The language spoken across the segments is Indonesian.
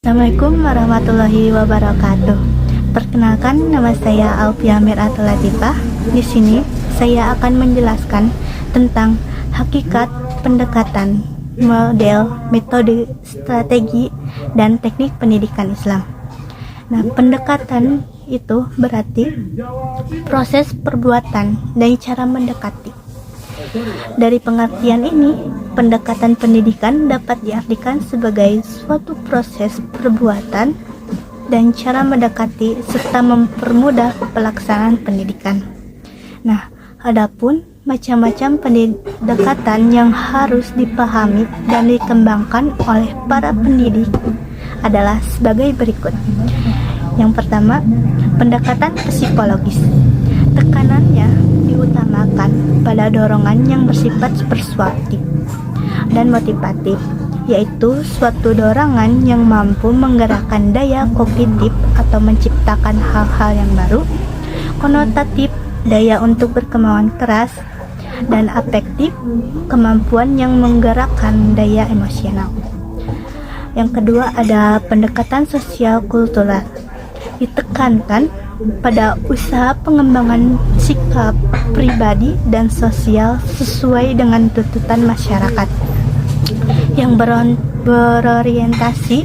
Assalamualaikum warahmatullahi wabarakatuh. Perkenalkan, nama saya Alfia Miratul Latifah. Di sini saya akan menjelaskan tentang hakikat pendekatan, model, metode, strategi, dan teknik pendidikan Islam. Nah, pendekatan itu berarti proses perbuatan dan cara mendekati. Dari pengertian ini, pendekatan pendidikan dapat diartikan sebagai suatu proses perbuatan dan cara mendekati serta mempermudah pelaksanaan pendidikan. Nah, adapun macam-macam pendekatan yang harus dipahami dan dikembangkan oleh para pendidik adalah sebagai berikut. Yang pertama, pendekatan psikologis. Tekanannya diutamakan pada dorongan yang bersifat persuasif dan motivatif, yaitu suatu dorongan yang mampu menggerakkan daya kognitif atau menciptakan hal-hal yang baru, konotatif, daya untuk berkemauan keras, dan afektif, kemampuan yang menggerakkan daya emosional. Yang kedua ada pendekatan sosial kultural. Ditekankan pada usaha pengembangan sikap pribadi dan sosial sesuai dengan tuntutan masyarakat yang berorientasi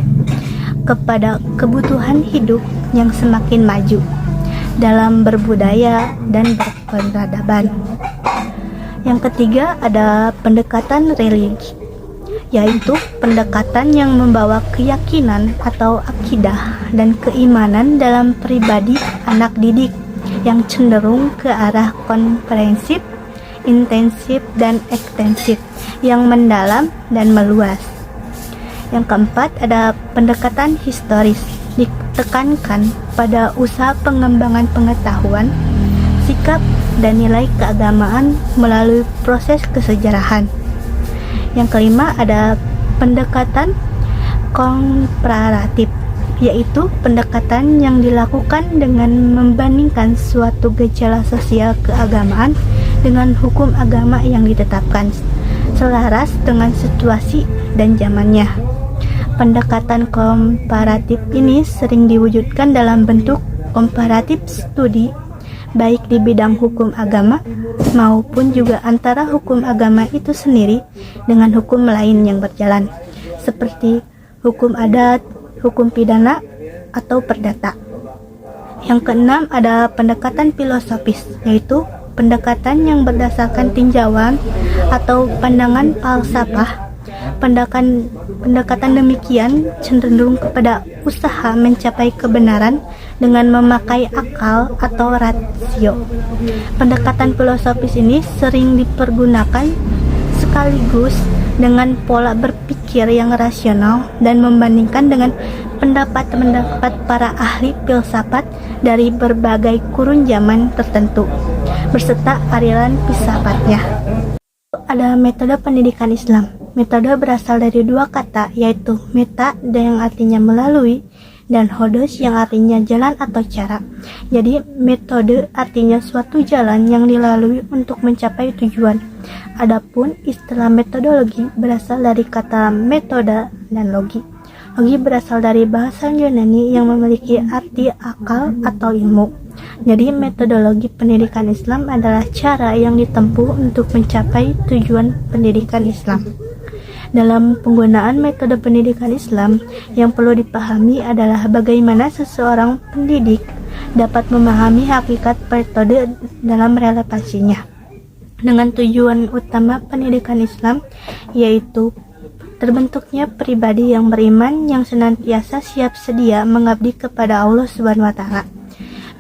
kepada kebutuhan hidup yang semakin maju dalam berbudaya dan berperadaban. Yang ketiga ada pendekatan religi, yaitu pendekatan yang membawa keyakinan atau akidah dan keimanan dalam pribadi anak didik yang cenderung ke arah komprehensif, intensif, dan ekstensif yang mendalam dan meluas. Yang keempat ada pendekatan historis, ditekankan pada usaha pengembangan pengetahuan, sikap, dan nilai keagamaan melalui proses kesejarahan. Yang kelima ada pendekatan komparatif, yaitu pendekatan yang dilakukan dengan membandingkan suatu gejala sosial keagamaan dengan hukum agama yang ditetapkan selaras dengan situasi dan zamannya. Pendekatan komparatif ini sering diwujudkan dalam bentuk komparatif studi, baik di bidang hukum agama maupun juga antara hukum agama itu sendiri dengan hukum lain yang berjalan, seperti hukum adat, hukum pidana, atau perdata. Yang keenam ada pendekatan filosofis, yaitu pendekatan yang berdasarkan tinjauan atau pandangan falsafah. Pendekatan demikian cenderung kepada usaha mencapai kebenaran dengan memakai akal atau rasio. Pendekatan filosofis ini sering dipergunakan sekaligus dengan pola berpikir yang rasional dan membandingkan dengan pendapat-pendapat para ahli filsafat dari berbagai kurun zaman tertentu beserta aliran filsafatnya. Ada metode pendidikan Islam. Metode berasal dari dua kata, yaitu meta yang artinya melalui dan hodos yang artinya jalan atau cara. Jadi metode artinya suatu jalan yang dilalui untuk mencapai tujuan. Adapun istilah metodologi berasal dari kata metode dan logi. Logi berasal dari bahasa Yunani yang memiliki arti akal atau ilmu. Jadi metodologi pendidikan Islam adalah cara yang ditempuh untuk mencapai tujuan pendidikan Islam. Dalam penggunaan metode pendidikan Islam, yang perlu dipahami adalah bagaimana seseorang pendidik dapat memahami hakikat metode dalam relevansinya dengan tujuan utama pendidikan Islam, yaitu terbentuknya pribadi yang beriman yang senantiasa siap sedia mengabdi kepada Allah Subhanahu wa taala.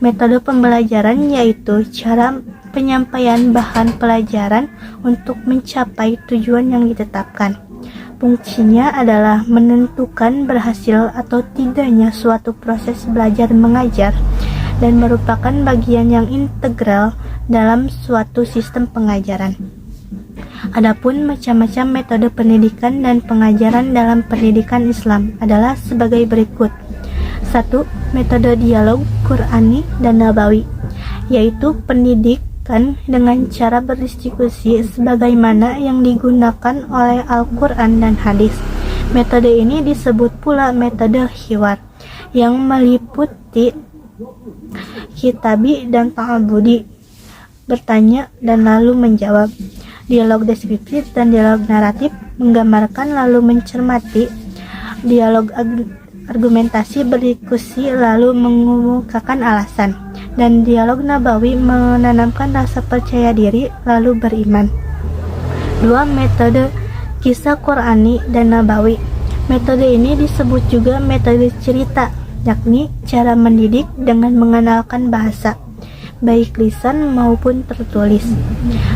Metode pembelajaran yaitu cara penyampaian bahan pelajaran untuk mencapai tujuan yang ditetapkan. Fungsinya adalah menentukan berhasil atau tidaknya suatu proses belajar mengajar dan merupakan bagian yang integral dalam suatu sistem pengajaran. Adapun macam-macam metode pendidikan dan pengajaran dalam pendidikan Islam adalah sebagai berikut. 1. Metode dialog Qur'ani dan Nabawi, yaitu pendidikan dengan cara berdiskusi sebagaimana yang digunakan oleh Al-Quran dan hadis. Metode ini disebut pula metode hiwar, yang meliputi kitabi dan ta'abudi, bertanya dan lalu menjawab, dialog deskriptif dan dialog naratif, menggambarkan lalu mencermati, dialog argumentasi berdiskusi lalu mengemukakan alasan, dan dialog nabawi menanamkan rasa percaya diri lalu beriman. 2. Metode kisah Qur'ani dan nabawi. Metode ini disebut juga metode cerita, yakni cara mendidik dengan mengenalkan bahasa, baik lisan maupun tertulis,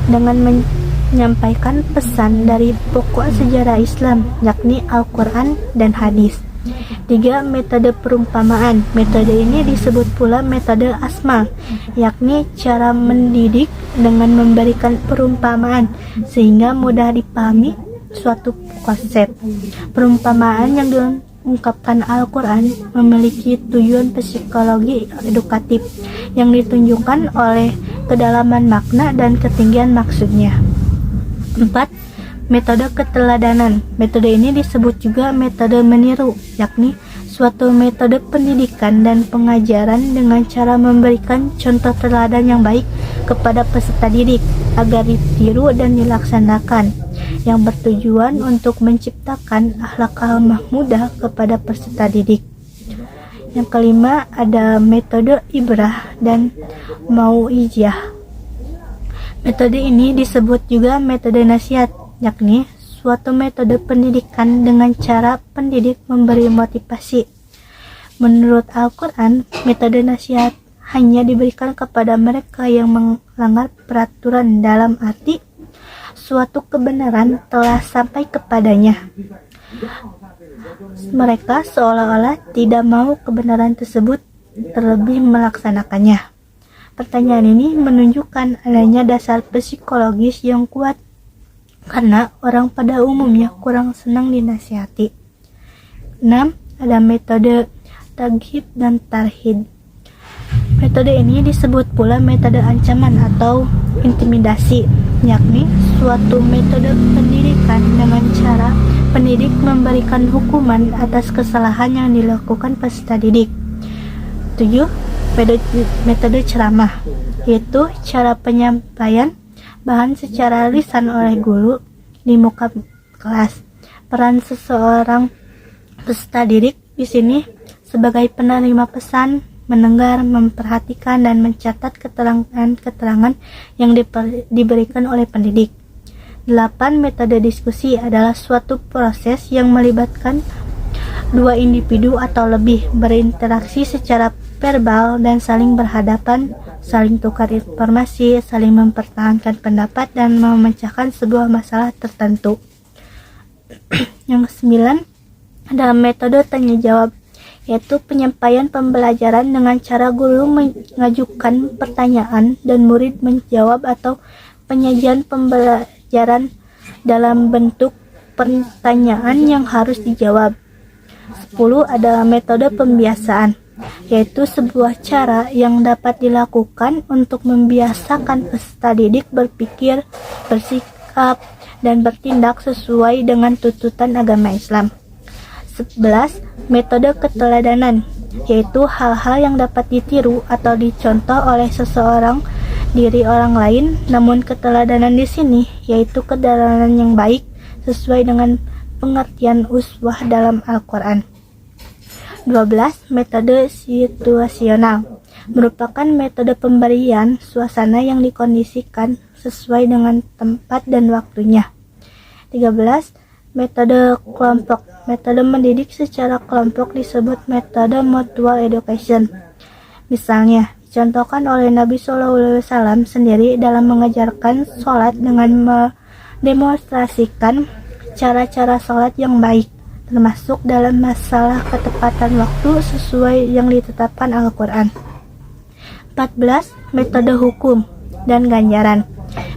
dengan menyampaikan pesan dari pokok sejarah Islam, yakni Al-Quran dan hadis. 3. Metode perumpamaan. Metode ini disebut pula metode asma, yakni cara mendidik dengan memberikan perumpamaan sehingga mudah dipahami suatu konsep. Perumpamaan yang diungkapkan Al-Quran memiliki tujuan psikologi edukatif yang ditunjukkan oleh kedalaman makna dan ketinggian maksudnya. 4. Metode keteladanan. Metode ini disebut juga metode meniru, yakni suatu metode pendidikan dan pengajaran dengan cara memberikan contoh teladan yang baik kepada peserta didik agar ditiru dan dilaksanakan, yang bertujuan untuk menciptakan akhlak al-mahmudah kepada peserta didik. Yang kelima ada metode ibrah dan mau'izah. Metode ini disebut juga metode nasihat, yakni suatu metode pendidikan dengan cara pendidik memberi motivasi. Menurut Al-Quran, metode nasihat hanya diberikan kepada mereka yang melanggar peraturan, dalam arti suatu kebenaran telah sampai kepadanya. Mereka seolah-olah tidak mau kebenaran tersebut, terlebih melaksanakannya. Pertanyaan ini menunjukkan adanya dasar psikologis yang kuat karena orang pada umumnya kurang senang dinasihati. 6. Ada metode taghib dan tarhib. Metode ini disebut pula metode ancaman atau intimidasi, yakni suatu metode pendidikan dengan cara pendidik memberikan hukuman atas kesalahan yang dilakukan peserta didik. 7. Metode ceramah, yaitu cara penyampaian bahan secara lisan oleh guru di muka kelas. Peran seseorang peserta didik di sini sebagai penerima pesan, mendengar, memperhatikan, dan mencatat keterangan-keterangan yang diberikan oleh pendidik. 8. Metode diskusi adalah suatu proses yang melibatkan dua individu atau lebih berinteraksi secara verbal dan saling berhadapan, saling tukar informasi, saling mempertahankan pendapat, dan memecahkan sebuah masalah tertentu. Yang 9 adalah metode tanya jawab, yaitu penyampaian pembelajaran dengan cara guru mengajukan pertanyaan dan murid menjawab, atau penyajian pembelajaran dalam bentuk pertanyaan yang harus dijawab. 10 adalah metode pembiasaan, yaitu sebuah cara yang dapat dilakukan untuk membiasakan peserta didik berpikir, bersikap, dan bertindak sesuai dengan tuntutan agama Islam. 11. Metode keteladanan, yaitu hal-hal yang dapat ditiru atau dicontoh oleh seseorang diri orang lain, namun keteladanan di sini yaitu keteladanan yang baik sesuai dengan pengertian uswah dalam Al-Quran. 12. Metode situasional merupakan metode pemberian suasana yang dikondisikan sesuai dengan tempat dan waktunya. 13. Metode kelompok. Metode mendidik secara kelompok disebut metode mutual education. Misalnya, dicontohkan oleh Nabi SAW sendiri dalam mengajarkan sholat dengan mendemonstrasikan cara-cara sholat yang baik, termasuk dalam masalah ketepatan waktu sesuai yang ditetapkan Al-Quran. 14. Metode hukum dan ganjaran.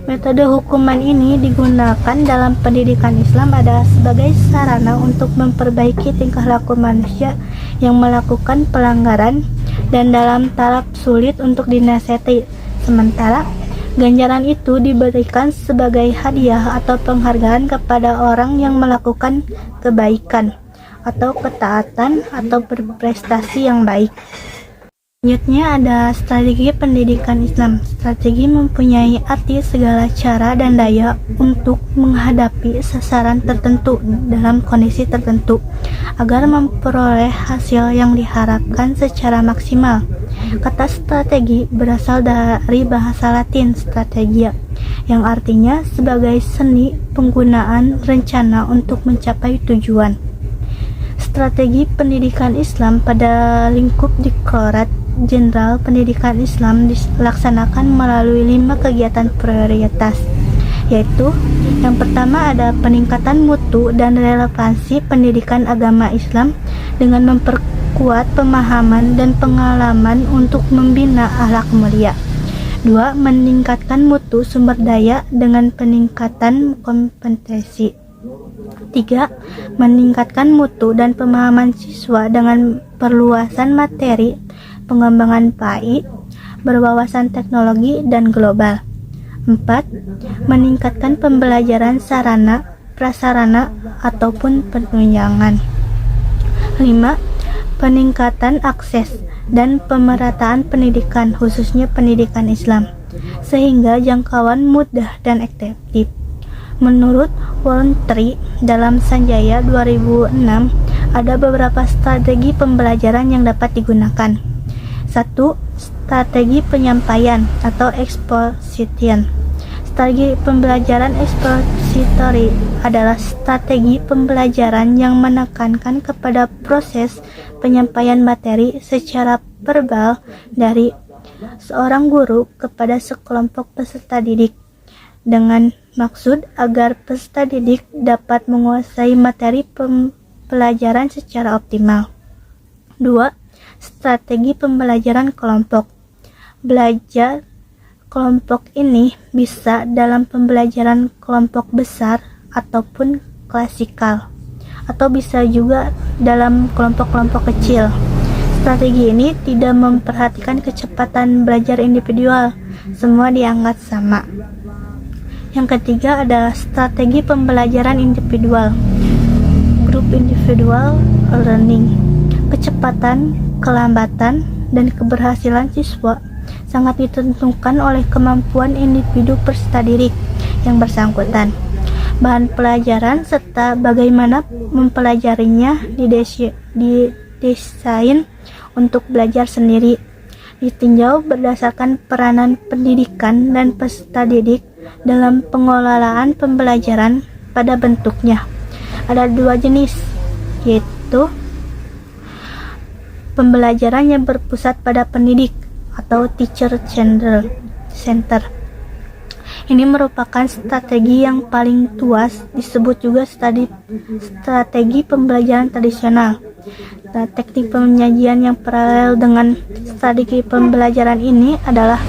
Metode hukuman ini digunakan dalam pendidikan Islam adalah sebagai sarana untuk memperbaiki tingkah laku manusia yang melakukan pelanggaran dan dalam taraf sulit untuk dinasihati. Sementara Ganjaran itu diberikan sebagai hadiah atau penghargaan kepada orang yang melakukan kebaikan atau ketaatan atau berprestasi yang baik. Selanjutnya ada strategi pendidikan Islam. Strategi mempunyai arti segala cara dan daya untuk menghadapi sasaran tertentu dalam kondisi tertentu agar memperoleh hasil yang diharapkan secara maksimal. Kata strategi berasal dari bahasa Latin strategia, yang artinya sebagai seni penggunaan rencana untuk mencapai tujuan. Strategi pendidikan Islam pada lingkup Direktorat Jenderal Pendidikan Islam dilaksanakan melalui 5 kegiatan prioritas, yaitu yang pertama ada peningkatan mutu dan relevansi pendidikan agama Islam dengan memperkuat pemahaman dan pengalaman untuk membina akhlak mulia. 2. Meningkatkan mutu sumber daya dengan peningkatan kompetensi. 3. Meningkatkan mutu dan pemahaman siswa dengan perluasan materi, pengembangan PAI, berwawasan teknologi dan global. 4. Meningkatkan pembelajaran sarana, prasarana, ataupun penunjangan. 5. Peningkatan akses dan pemerataan pendidikan, khususnya pendidikan Islam, sehingga jangkauan mudah dan efektif. Menurut Voluntary dalam Sanjaya 2006, ada beberapa strategi pembelajaran yang dapat digunakan. 1. Strategi penyampaian atau exposition. Strategi pembelajaran expository adalah strategi pembelajaran yang menekankan kepada proses penyampaian materi secara verbal dari seorang guru kepada sekelompok peserta didik, dengan maksud agar peserta didik dapat menguasai materi pembelajaran secara optimal. 2. Strategi pembelajaran kelompok. Belajar kelompok ini bisa dalam pembelajaran kelompok besar ataupun klasikal, atau bisa juga dalam kelompok-kelompok kecil. Strategi ini tidak memperhatikan kecepatan belajar individual, semua dianggap sama. Yang ketiga adalah strategi pembelajaran individual, group individual learning. Kecepatan, kelambatan, dan keberhasilan siswa sangat ditentukan oleh kemampuan individu peserta didik yang bersangkutan. Bahan pelajaran serta bagaimana mempelajarinya didesain untuk belajar sendiri, ditinjau berdasarkan peranan pendidikan dan peserta didik dalam pengelolaan pembelajaran pada bentuknya. Ada 2 jenis, yaitu pembelajaran yang berpusat pada pendidik atau teacher center. Ini merupakan strategi yang paling tua, disebut juga strategi pembelajaran tradisional. Nah, teknik penyajian yang paralel dengan strategi pembelajaran ini adalah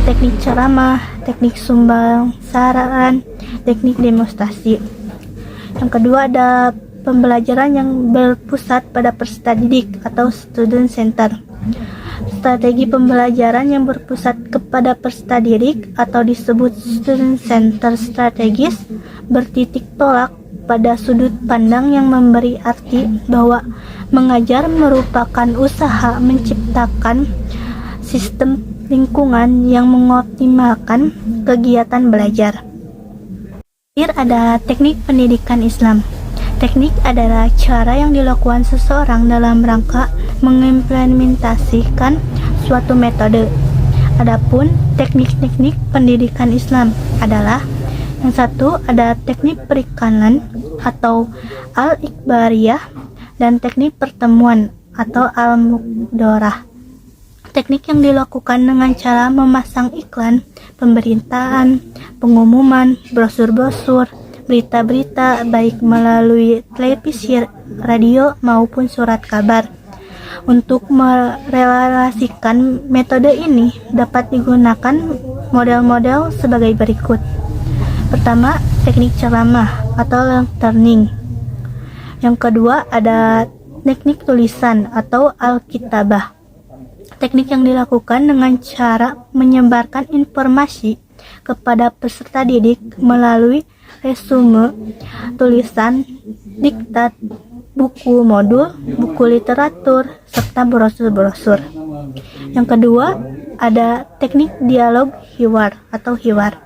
teknik ceramah, teknik sumbang saran, teknik demonstrasi. Yang kedua ada pembelajaran yang berpusat pada peserta didik atau student center. Strategi pembelajaran yang berpusat kepada peserta didik atau disebut student center strategis bertitik tolak pada sudut pandang yang memberi arti bahwa mengajar merupakan usaha menciptakan sistem lingkungan yang mengoptimalkan kegiatan belajar. Terakhir ada teknik pendidikan Islam. Teknik adalah cara yang dilakukan seseorang dalam rangka mengimplementasikan suatu metode. Adapun teknik-teknik pendidikan Islam adalah yang satu ada teknik perikanan atau al-ikbariyah dan teknik pertemuan atau al-mukdorah. Teknik yang dilakukan dengan cara memasang iklan, pemberitaan, pengumuman, brosur-brosur, berita-berita baik melalui televisi, radio maupun surat kabar. Untuk merelasikan metode ini dapat digunakan model-model sebagai berikut. Pertama, teknik ceramah atau learning. Yang kedua ada teknik tulisan atau al-kitabah. Teknik yang dilakukan dengan cara menyebarkan informasi kepada peserta didik melalui resume, tulisan, diktat, buku modul, buku literatur, serta brosur-brosur. Yang kedua, ada teknik dialog hiwar atau hiwar.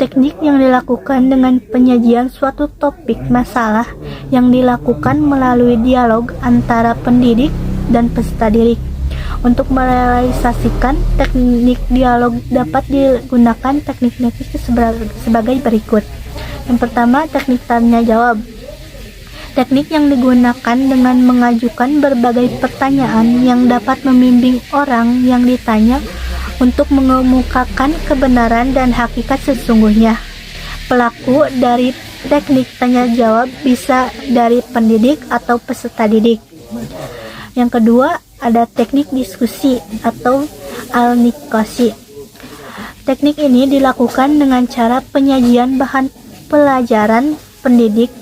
Teknik yang dilakukan dengan penyajian suatu topik masalah yang dilakukan melalui dialog antara pendidik dan peserta didik. Untuk merealisasikan teknik dialog dapat digunakan teknik-teknik sebagai berikut. Yang pertama, teknik tanya jawab. Teknik yang digunakan dengan mengajukan berbagai pertanyaan yang dapat membimbing orang yang ditanya untuk mengemukakan kebenaran dan hakikat sesungguhnya. Pelaku dari teknik tanya jawab bisa dari pendidik atau peserta didik. Yang kedua, ada teknik diskusi atau al-nikoshi. Teknik ini dilakukan dengan cara penyajian bahan pelajaran pendidik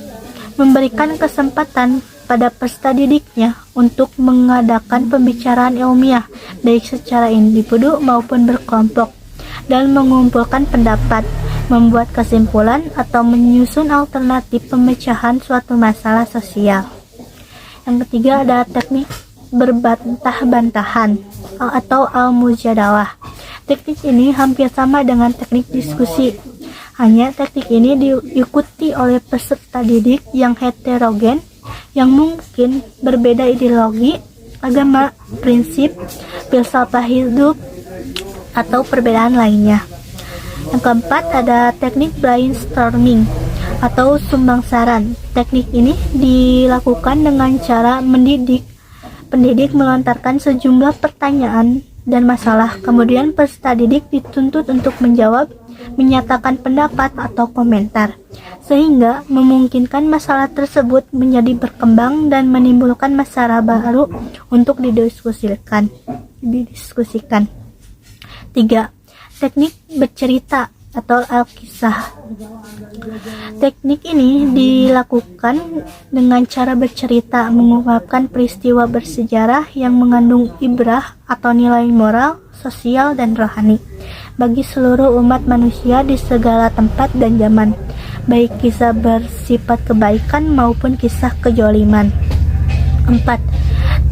memberikan kesempatan pada peserta didiknya untuk mengadakan pembicaraan ilmiah baik secara individu maupun berkelompok dan mengumpulkan pendapat, membuat kesimpulan atau menyusun alternatif pemecahan suatu masalah sosial. Yang ketiga ada teknik berbantah-bantahan atau al-mujadalah. Teknik ini hampir sama dengan teknik diskusi. Hanya teknik ini diikuti oleh peserta didik yang heterogen yang mungkin berbeda ideologi, agama, prinsip, filsafat hidup, atau perbedaan lainnya. Yang keempat ada teknik brainstorming atau sumbang saran. Teknik ini dilakukan dengan cara pendidik melontarkan sejumlah pertanyaan dan masalah, kemudian peserta didik dituntut untuk menjawab, menyatakan pendapat atau komentar, sehingga memungkinkan masalah tersebut menjadi berkembang dan menimbulkan masalah baru untuk didiskusikan. 3. Teknik bercerita atau al-kisah. Teknik ini dilakukan dengan cara bercerita, mengungkapkan peristiwa bersejarah yang mengandung ibrah atau nilai moral, sosial, dan rohani bagi seluruh umat manusia di segala tempat dan zaman, baik kisah bersifat kebaikan maupun kisah kejoliman. 4.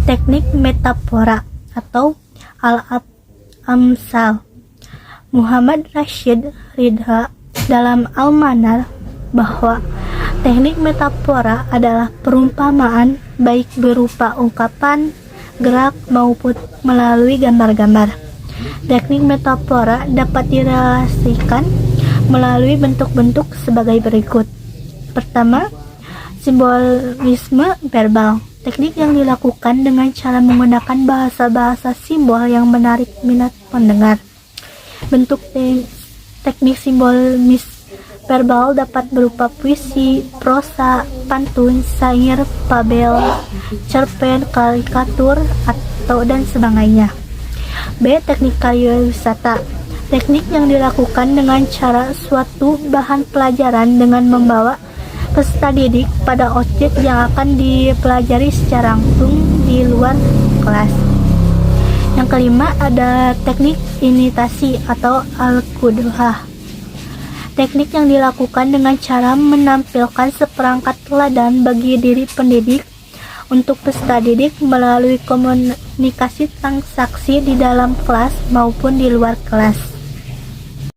Teknik metafora atau al-amsal. Muhammad Rashid Ridha dalam Al-Manar bahwa teknik metafora adalah perumpamaan baik berupa ungkapan, gerak maupun melalui gambar-gambar. Teknik metafora dapat direlasikan melalui bentuk-bentuk sebagai berikut. Pertama, simbolisme verbal. Teknik yang dilakukan dengan cara menggunakan bahasa-bahasa simbol yang menarik minat pendengar. Bentuk teknik simbolis verbal dapat berupa puisi, prosa, pantun, syair, fabel, cerpen, karikatur, atau dan sebagainya. B. Teknik kariwisata. Teknik yang dilakukan dengan cara suatu bahan pelajaran dengan membawa peserta didik pada objek yang akan dipelajari secara langsung di luar kelas. Yang kelima ada teknik imitasi atau al-qudhah. Teknik yang dilakukan dengan cara menampilkan seperangkat teladan bagi diri pendidik untuk peserta didik melalui komunikasi transaksi di dalam kelas maupun di luar kelas.